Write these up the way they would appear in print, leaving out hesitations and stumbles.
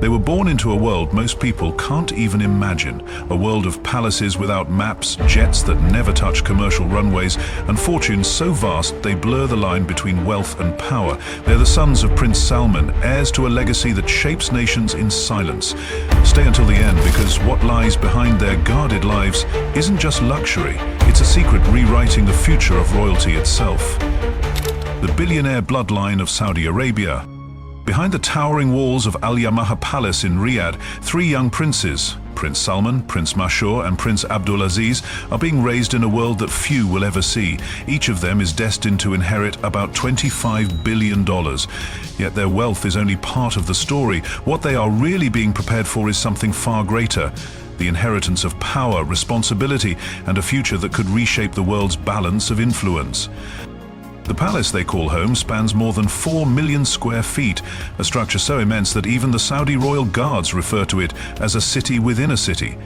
They were born into a world most people can't even imagine, a world of palaces without maps, jets that never touch commercial runways, and fortunes so vast they blur the line between wealth and power. They're the sons of Prince Salman, heirs to a legacy that shapes nations in silence. Stay until the end, because what lies behind their guarded lives isn't just luxury, it's a secret rewriting the future of royalty itself. The billionaire bloodline of Saudi Arabia. Behind the towering walls of Alyamamah Palace in Riyadh, three young princes, Prince Salman, Prince Mashour and Prince Abdulaziz, are being raised in a world that few will ever see. Each of them is destined to inherit about $25 billion. Yet their wealth is only part of the story. What they are really being prepared for is something far greater: the inheritance of power, responsibility, and a future that could reshape the world's balance of influence. The palace they call home spans more than 4 million square feet, a structure so immense that even the Saudi royal guards refer to it as a city within a city.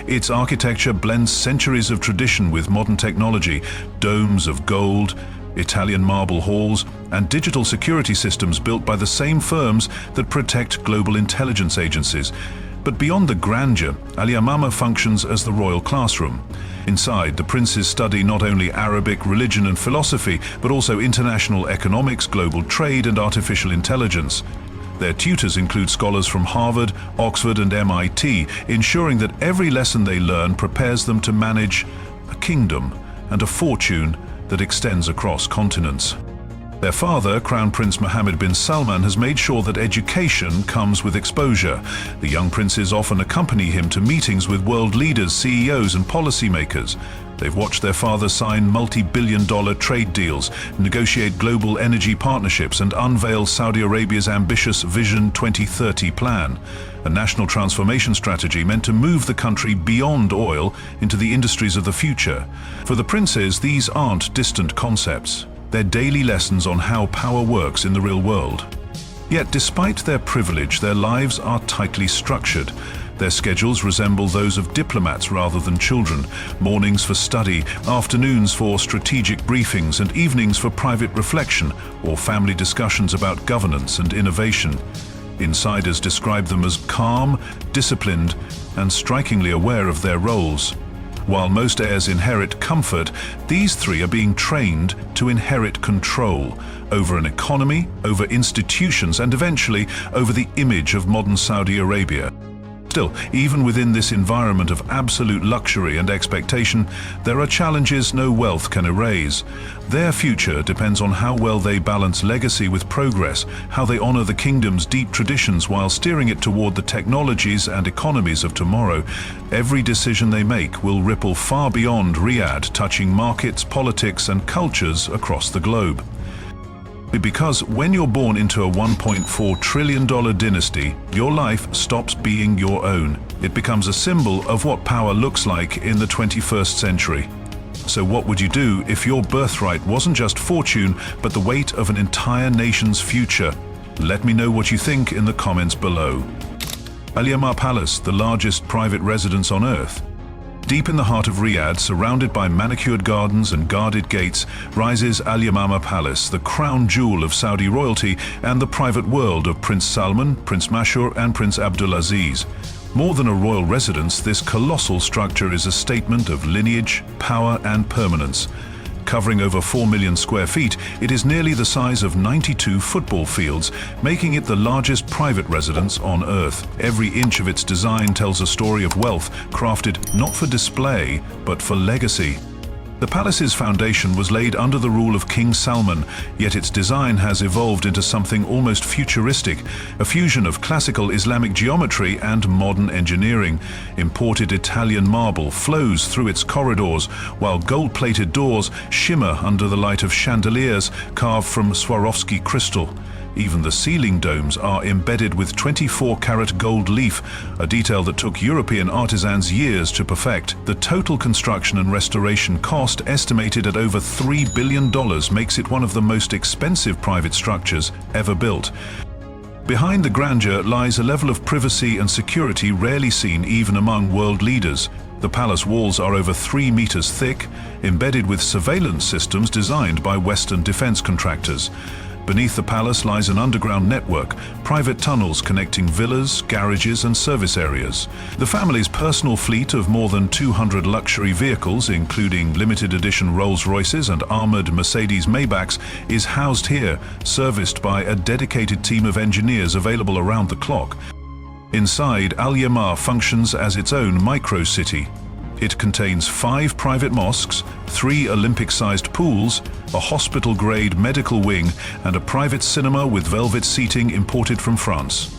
Its architecture blends centuries of tradition with modern technology: domes of gold, Italian marble halls, and digital security systems built by the same firms that protect global intelligence agencies. But beyond the grandeur, Alyamama functions as the royal classroom. Inside, the princes study not only Arabic, religion and philosophy, but also international economics, global trade and artificial intelligence. Their tutors include scholars from Harvard, Oxford and MIT, ensuring that every lesson they learn prepares them to manage a kingdom and a fortune that extends across continents. Their father, Crown Prince Mohammed bin Salman, has made sure that education comes with exposure. The young princes often accompany him to meetings with world leaders, CEOs and policymakers. They've watched their father sign multi-billion-dollar trade deals, negotiate global energy partnerships and unveil Saudi Arabia's ambitious Vision 2030 plan, a national transformation strategy meant to move the country beyond oil into the industries of the future. For the princes, these aren't distant concepts. They're daily lessons on how power works in the real world. Yet despite their privilege, their lives are tightly structured. Their schedules resemble those of diplomats rather than children: mornings for study, afternoons for strategic briefings, and evenings for private reflection or family discussions about governance and innovation. Insiders describe them as calm, disciplined, and strikingly aware of their roles. While most heirs inherit comfort, these three are being trained to inherit control over an economy, over institutions, and eventually over the image of modern Saudi Arabia. Still, even within this environment of absolute luxury and expectation, there are challenges no wealth can erase. Their future depends on how well they balance legacy with progress, how they honor the kingdom's deep traditions while steering it toward the technologies and economies of tomorrow. Every decision they make will ripple far beyond Riyadh, touching markets, politics, and cultures across the globe. Because when you're born into a $1.4 trillion dynasty, your life stops being your own. It becomes a symbol of what power looks like in the 21st century. So what would you do if your birthright wasn't just fortune, but the weight of an entire nation's future? Let me know what you think in the comments below. Alyamamah Palace, the largest private residence on Earth. Deep in the heart of Riyadh, surrounded by manicured gardens and guarded gates, rises Alyamamah Palace, the crown jewel of Saudi royalty and the private world of Prince Salman, Prince Mashour and Prince Abdulaziz. More than a royal residence, this colossal structure is a statement of lineage, power and permanence. Covering over 4 million square feet, it is nearly the size of 92 football fields, making it the largest private residence on Earth. Every inch of its design tells a story of wealth, crafted not for display, but for legacy. The palace's foundation was laid under the rule of King Salman, yet its design has evolved into something almost futuristic, a fusion of classical Islamic geometry and modern engineering. Imported Italian marble flows through its corridors, while gold-plated doors shimmer under the light of chandeliers carved from Swarovski crystal. Even the ceiling domes are embedded with 24-karat gold leaf, a detail that took European artisans years to perfect. The total construction and restoration cost, estimated at over $3 billion, makes it one of the most expensive private structures ever built. Behind the grandeur lies a level of privacy and security rarely seen even among world leaders. The palace walls are over 3 meters thick, embedded with surveillance systems designed by Western defense contractors. Beneath the palace lies an underground network, private tunnels connecting villas, garages and service areas. The family's personal fleet of more than 200 luxury vehicles, including limited edition Rolls-Royces and armored Mercedes Maybachs, is housed here, serviced by a dedicated team of engineers available around the clock. Inside, Alyamama functions as its own micro-city. It contains 5 private mosques, 3 Olympic-sized pools, a hospital-grade medical wing, and a private cinema with velvet seating imported from France.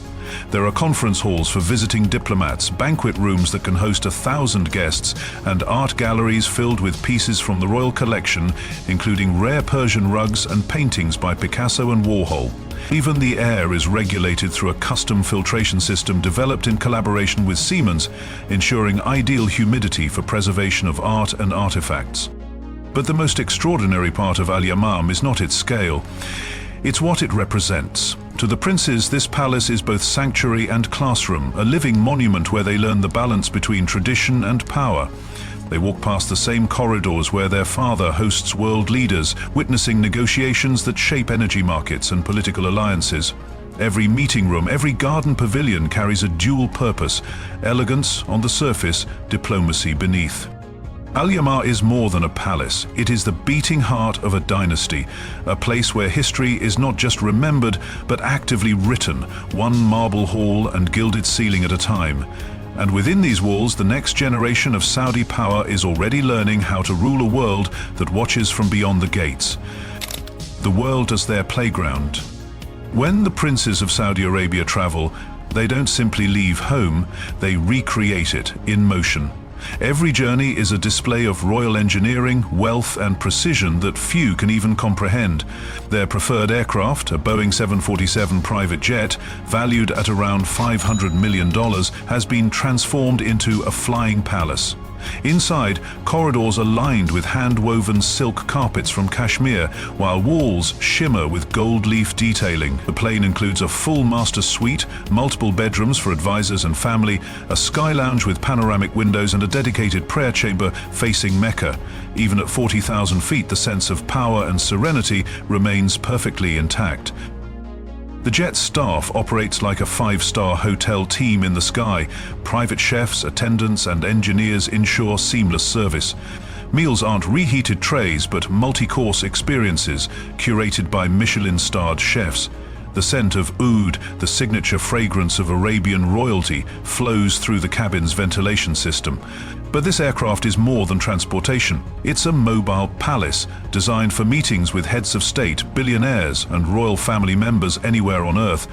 There are conference halls for visiting diplomats, banquet rooms that can host 1,000 guests, and art galleries filled with pieces from the royal collection, including rare Persian rugs and paintings by Picasso and Warhol. Even the air is regulated through a custom filtration system developed in collaboration with Siemens, ensuring ideal humidity for preservation of art and artifacts. But the most extraordinary part of Alyamama is not its scale. It's what it represents. To the princes, this palace is both sanctuary and classroom, a living monument where they learn the balance between tradition and power. They walk past the same corridors where their father hosts world leaders, witnessing negotiations that shape energy markets and political alliances. Every meeting room, every garden pavilion carries a dual purpose: elegance on the surface, diplomacy beneath. Alyamama is more than a palace. It is the beating heart of a dynasty, a place where history is not just remembered, but actively written, one marble hall and gilded ceiling at a time. And within these walls, the next generation of Saudi power is already learning how to rule a world that watches from beyond the gates. The world as their playground. When the princes of Saudi Arabia travel, they don't simply leave home, they recreate it in motion. Every journey is a display of royal engineering, wealth and precision that few can even comprehend. Their preferred aircraft, a Boeing 747 private jet, valued at around $500 million, has been transformed into a flying palace. Inside, corridors are lined with hand-woven silk carpets from Kashmir, while walls shimmer with gold leaf detailing. The plane includes a full master suite, multiple bedrooms for advisors and family, a sky lounge with panoramic windows and a dedicated prayer chamber facing Mecca. Even at 40,000 feet, the sense of power and serenity remains perfectly intact. The jet's staff operates like a 5-star hotel team in the sky. Private chefs, attendants and engineers ensure seamless service. Meals aren't reheated trays but multi-course experiences, curated by Michelin-starred chefs. The scent of oud, the signature fragrance of Arabian royalty, flows through the cabin's ventilation system. But this aircraft is more than transportation. It's a mobile palace, designed for meetings with heads of state, billionaires, and royal family members anywhere on Earth.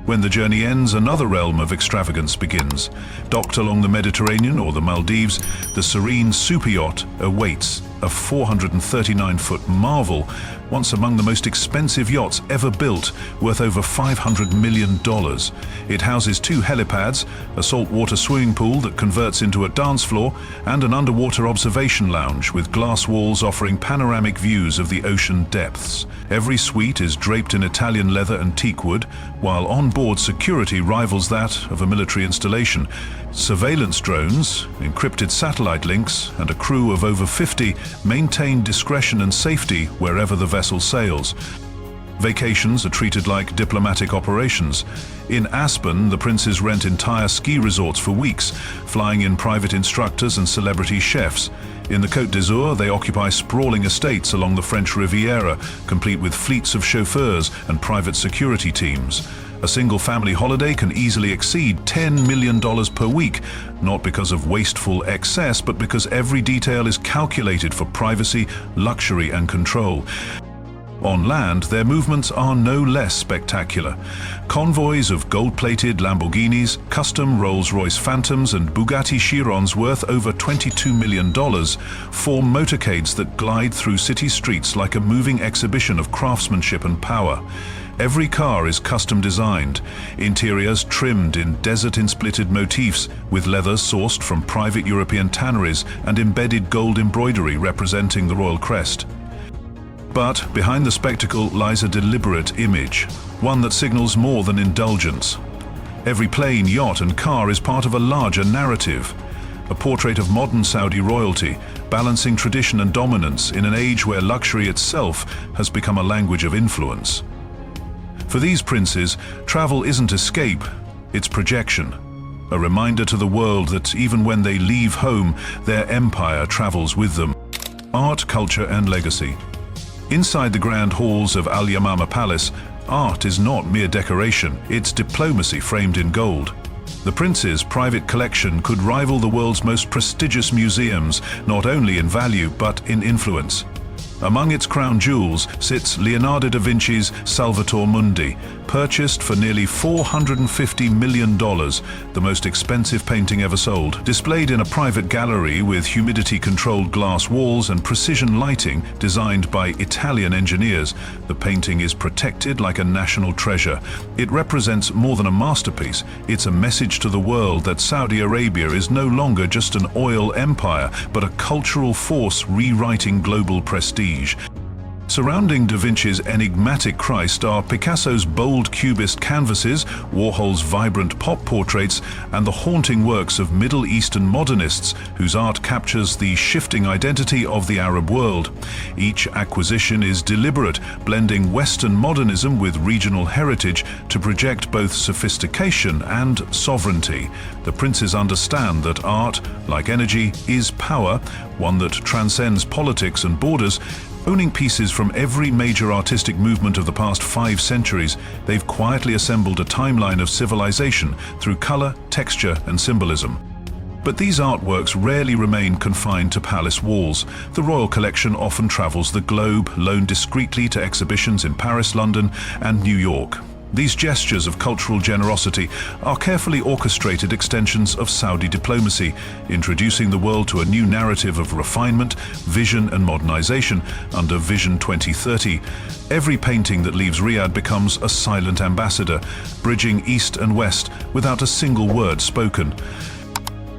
When the journey ends, another realm of extravagance begins. Docked along the Mediterranean or the Maldives, the serene super yacht awaits, a 439-foot marvel, once among the most expensive yachts ever built, worth over $500 million. It houses 2 helipads, a saltwater swimming pool that converts into a dance floor, and an underwater observation lounge with glass walls offering panoramic views of the ocean depths. Every suite is draped in Italian leather and teakwood, while on-board security rivals that of a military installation. Surveillance drones, encrypted satellite links, and a crew of over 50 maintain discretion and safety wherever the vessel sails. Vacations are treated like diplomatic operations. In Aspen, the princes rent entire ski resorts for weeks, flying in private instructors and celebrity chefs. In the Côte d'Azur, they occupy sprawling estates along the French Riviera, complete with fleets of chauffeurs and private security teams. A single family holiday can easily exceed $10 million per week, not because of wasteful excess, but because every detail is calculated for privacy, luxury and control. On land, their movements are no less spectacular. Convoys of gold-plated Lamborghinis, custom Rolls-Royce Phantoms and Bugatti Chirons worth over $22 million form motorcades that glide through city streets like a moving exhibition of craftsmanship and power. Every car is custom designed, interiors trimmed in desert-inspired motifs with leather sourced from private European tanneries and embedded gold embroidery representing the royal crest. But behind the spectacle lies a deliberate image, one that signals more than indulgence. Every plane, yacht and car is part of a larger narrative, a portrait of modern Saudi royalty, balancing tradition and dominance in an age where luxury itself has become a language of influence. For these princes, travel isn't escape, it's projection. A reminder to the world that even when they leave home, their empire travels with them. Art, culture and legacy. Inside the grand halls of Alyamamah Palace, art is not mere decoration, it's diplomacy framed in gold. The prince's private collection could rival the world's most prestigious museums, not only in value but in influence. Among its crown jewels sits Leonardo da Vinci's Salvator Mundi, purchased for nearly $450 million, the most expensive painting ever sold. Displayed in a private gallery with humidity-controlled glass walls and precision lighting designed by Italian engineers, the painting is protected like a national treasure. It represents more than a masterpiece. It's a message to the world that Saudi Arabia is no longer just an oil empire, but a cultural force rewriting global prestige. Surrounding Da Vinci's enigmatic Christ are Picasso's bold cubist canvases, Warhol's vibrant pop portraits, and the haunting works of Middle Eastern modernists whose art captures the shifting identity of the Arab world. Each acquisition is deliberate, blending Western modernism with regional heritage to project both sophistication and sovereignty. The princes understand that art, like energy, is power, one that transcends politics and borders. Owning pieces from every major artistic movement of the past 5 centuries, they've quietly assembled a timeline of civilization through color, texture, and symbolism. But these artworks rarely remain confined to palace walls. The royal collection often travels the globe, loaned discreetly to exhibitions in Paris, London, and New York. These gestures of cultural generosity are carefully orchestrated extensions of Saudi diplomacy, introducing the world to a new narrative of refinement, vision and modernization under Vision 2030. Every painting that leaves Riyadh becomes a silent ambassador, bridging East and West without a single word spoken.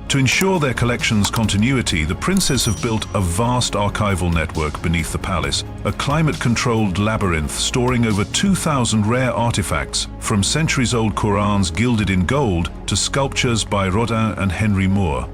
To ensure their collection's continuity, the princes have built a vast archival network beneath the palace, a climate-controlled labyrinth storing over 2,000 rare artifacts, from centuries-old Qur'ans gilded in gold to sculptures by Rodin and Henry Moore.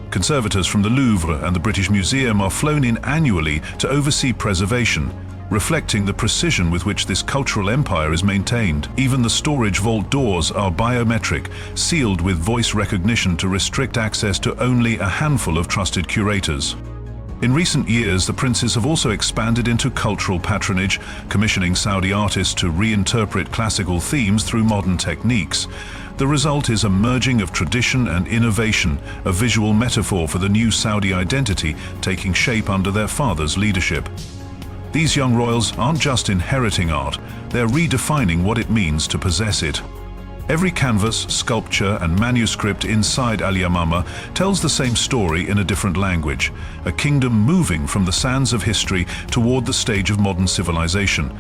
Conservators from the Louvre and the British Museum are flown in annually to oversee preservation, reflecting the precision with which this cultural empire is maintained. Even the storage vault doors are biometric, sealed with voice recognition to restrict access to only a handful of trusted curators. In recent years, the princes have also expanded into cultural patronage, commissioning Saudi artists to reinterpret classical themes through modern techniques. The result is a merging of tradition and innovation, a visual metaphor for the new Saudi identity taking shape under their father's leadership. These young royals aren't just inheriting art, they're redefining what it means to possess it. Every canvas, sculpture and manuscript inside Alyamama tells the same story in a different language, a kingdom moving from the sands of history toward the stage of modern civilization.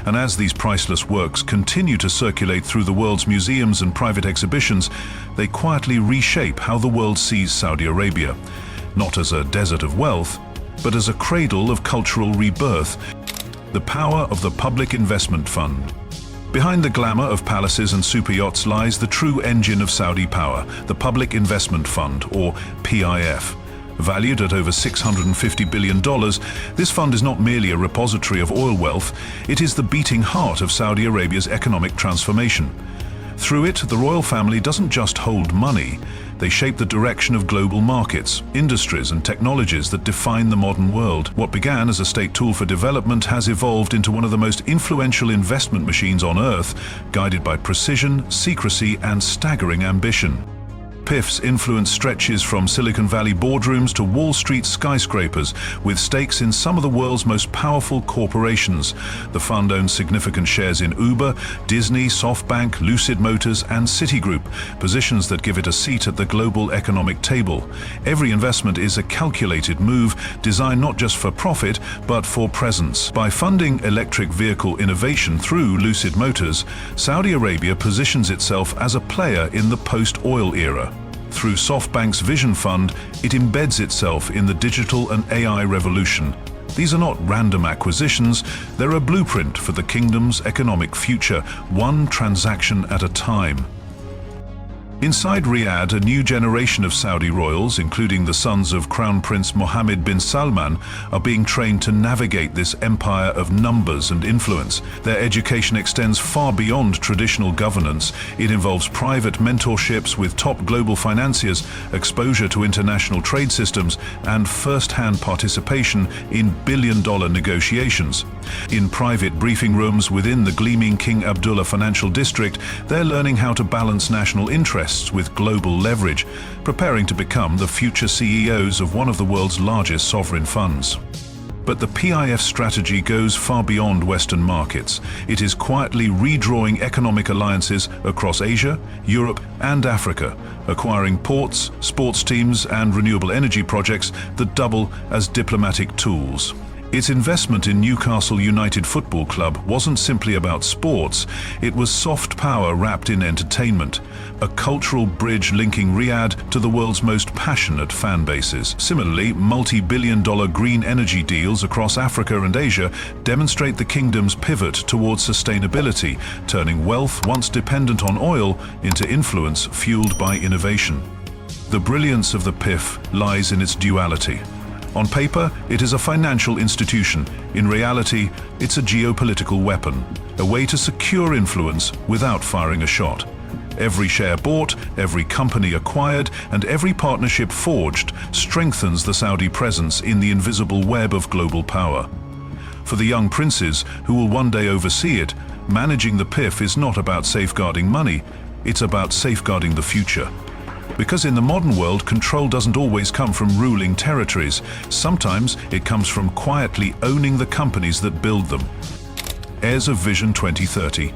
And as these priceless works continue to circulate through the world's museums and private exhibitions, they quietly reshape how the world sees Saudi Arabia, not as a desert of wealth, but as a cradle of cultural rebirth. The power of the Public Investment Fund. Behind the glamour of palaces and super yachts lies the true engine of Saudi power, the Public Investment Fund, or PIF. Valued at over $650 billion, this fund is not merely a repository of oil wealth, it is the beating heart of Saudi Arabia's economic transformation. Through it, the royal family doesn't just hold money, they shape the direction of global markets, industries and technologies that define the modern world. What began as a state tool for development has evolved into one of the most influential investment machines on Earth, guided by precision, secrecy and staggering ambition. PIF's influence stretches from Silicon Valley boardrooms to Wall Street skyscrapers, with stakes in some of the world's most powerful corporations. The fund owns significant shares in Uber, Disney, SoftBank, Lucid Motors, and Citigroup, positions that give it a seat at the global economic table. Every investment is a calculated move, designed not just for profit, but for presence. By funding electric vehicle innovation through Lucid Motors, Saudi Arabia positions itself as a player in the post-oil era. Through SoftBank's Vision Fund, it embeds itself in the digital and AI revolution. These are not random acquisitions, they're a blueprint for the kingdom's economic future, one transaction at a time. Inside Riyadh, a new generation of Saudi royals, including the sons of Crown Prince Mohammed bin Salman, are being trained to navigate this empire of numbers and influence. Their education extends far beyond traditional governance. It involves private mentorships with top global financiers, exposure to international trade systems, and first-hand participation in billion-dollar negotiations. In private briefing rooms within the gleaming King Abdullah Financial District, they're learning how to balance national interests with global leverage, preparing to become the future CEOs of one of the world's largest sovereign funds. But the PIF strategy goes far beyond Western markets. It is quietly redrawing economic alliances across Asia, Europe, and Africa, acquiring ports, sports teams, and renewable energy projects that double as diplomatic tools. Its investment in Newcastle United Football Club wasn't simply about sports, it was soft power wrapped in entertainment, a cultural bridge linking Riyadh to the world's most passionate fan bases. Similarly, multi-billion-dollar green energy deals across Africa and Asia demonstrate the kingdom's pivot towards sustainability, turning wealth once dependent on oil into influence fueled by innovation. The brilliance of the PIF lies in its duality. On paper, it is a financial institution. In reality, it's a geopolitical weapon, a way to secure influence without firing a shot. Every share bought, every company acquired, and every partnership forged strengthens the Saudi presence in the invisible web of global power. For the young princes who will one day oversee it, managing the PIF is not about safeguarding money, it's about safeguarding the future. Because in the modern world, control doesn't always come from ruling territories. Sometimes it comes from quietly owning the companies that build them. Heirs of Vision 2030.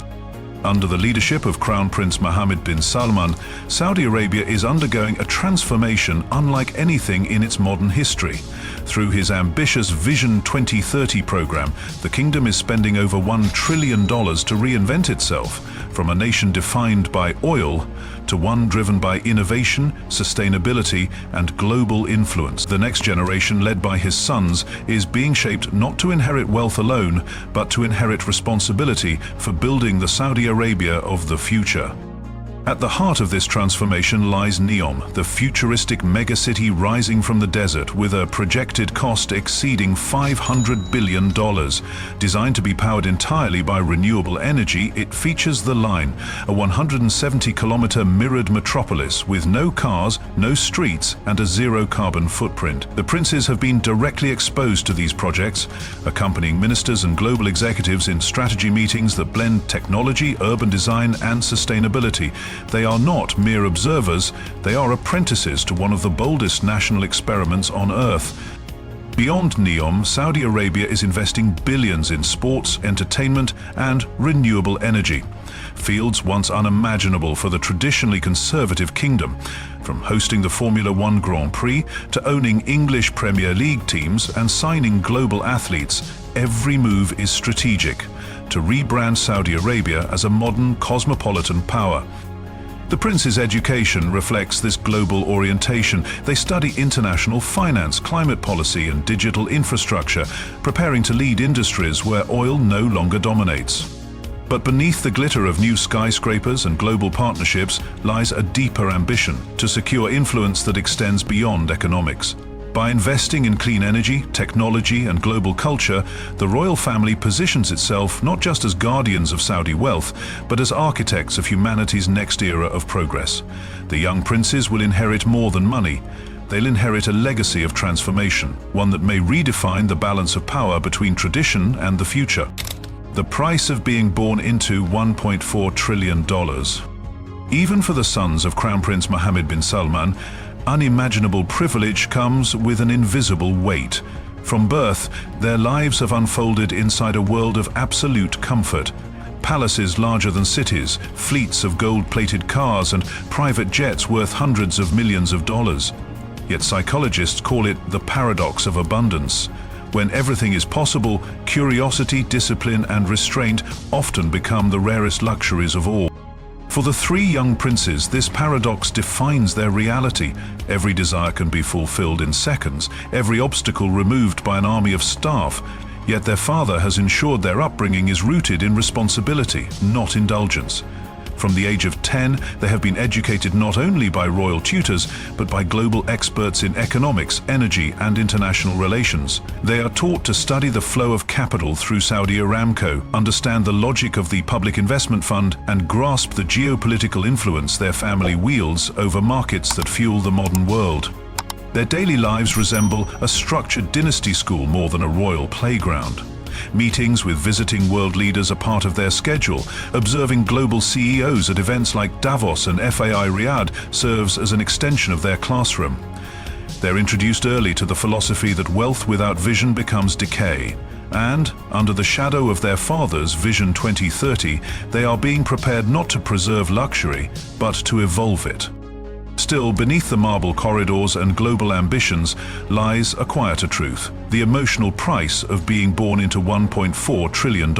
Under the leadership of Crown Prince Mohammed bin Salman, Saudi Arabia is undergoing a transformation unlike anything in its modern history. Through his ambitious Vision 2030 program, the kingdom is spending over $1 trillion to reinvent itself, from a nation defined by oil to one driven by innovation, sustainability, and global influence. The next generation, led by his sons, is being shaped not to inherit wealth alone, but to inherit responsibility for building the Saudi Arabia of the future. At the heart of this transformation lies NEOM, the futuristic megacity rising from the desert with a projected cost exceeding $500 billion. Designed to be powered entirely by renewable energy, it features The Line, a 170-kilometer mirrored metropolis with no cars, no streets, and a zero-carbon footprint. The princes have been directly exposed to these projects, accompanying ministers and global executives in strategy meetings that blend technology, urban design, and sustainability. They are not mere observers, they are apprentices to one of the boldest national experiments on Earth. Beyond NEOM, Saudi Arabia is investing billions in sports, entertainment, and renewable energy. Fields once unimaginable for the traditionally conservative kingdom. From hosting the Formula One Grand Prix to owning English Premier League teams and signing global athletes, every move is strategic to rebrand Saudi Arabia as a modern cosmopolitan power. The prince's education reflects this global orientation. They study international finance, climate policy, and digital infrastructure, preparing to lead industries where oil no longer dominates. But beneath the glitter of new skyscrapers and global partnerships lies a deeper ambition to secure influence that extends beyond economics. By investing in clean energy, technology, and global culture, the royal family positions itself not just as guardians of Saudi wealth, but as architects of humanity's next era of progress. The young princes will inherit more than money. They'll inherit a legacy of transformation, one that may redefine the balance of power between tradition and the future. The price of being born into $1.4 trillion. Even for the sons of Crown Prince Mohammed bin Salman, unimaginable privilege comes with an invisible weight. From birth, their lives have unfolded inside a world of absolute comfort. Palaces larger than cities, fleets of gold-plated cars, and private jets worth hundreds of millions of dollars. Yet psychologists call it the paradox of abundance. When everything is possible, curiosity, discipline, and restraint often become the rarest luxuries of all. For the three young princes, this paradox defines their reality. Every desire can be fulfilled in seconds, every obstacle removed by an army of staff. Yet their father has ensured their upbringing is rooted in responsibility, not indulgence. From the age of 10, they have been educated not only by royal tutors, but by global experts in economics, energy, and international relations. They are taught to study the flow of capital through Saudi Aramco, understand the logic of the Public Investment Fund, and grasp the geopolitical influence their family wields over markets that fuel the modern world. Their daily lives resemble a structured dynasty school more than a royal playground. Meetings with visiting world leaders are part of their schedule. Observing global CEOs at events like Davos and FAI Riyadh serves as an extension of their classroom. They're introduced early to the philosophy that wealth without vision becomes decay. And, under the shadow of their father's Vision 2030, they are being prepared not to preserve luxury, but to evolve it. Still, beneath the marble corridors and global ambitions lies a quieter truth: the emotional price of being born into $1.4 trillion.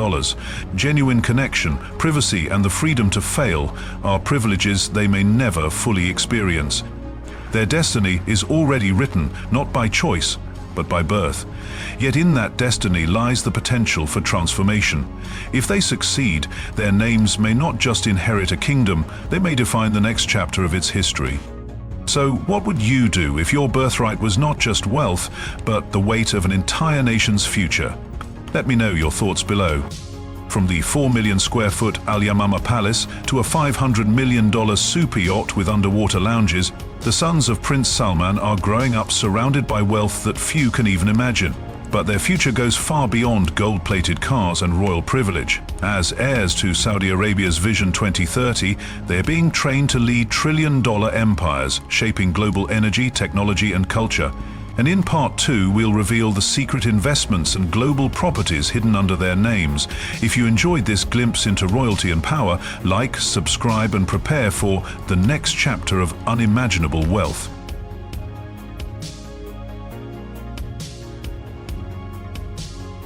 Genuine connection, privacy, and the freedom to fail are privileges they may never fully experience. Their destiny is already written, not by choice, but by birth. Yet in that destiny lies the potential for transformation. If they succeed, their names may not just inherit a kingdom, they may define the next chapter of its history. So, what would you do if your birthright was not just wealth, but the weight of an entire nation's future? Let me know your thoughts below. From the 4 million square foot Alyamama Palace to a $500 million super yacht with underwater lounges, the sons of Prince Salman are growing up surrounded by wealth that few can even imagine. But their future goes far beyond gold-plated cars and royal privilege. As heirs to Saudi Arabia's Vision 2030, they are being trained to lead trillion-dollar empires, shaping global energy, technology, and culture. And in Part 2, we'll reveal the secret investments and global properties hidden under their names. If you enjoyed this glimpse into royalty and power, like, subscribe, and prepare for the next chapter of unimaginable wealth.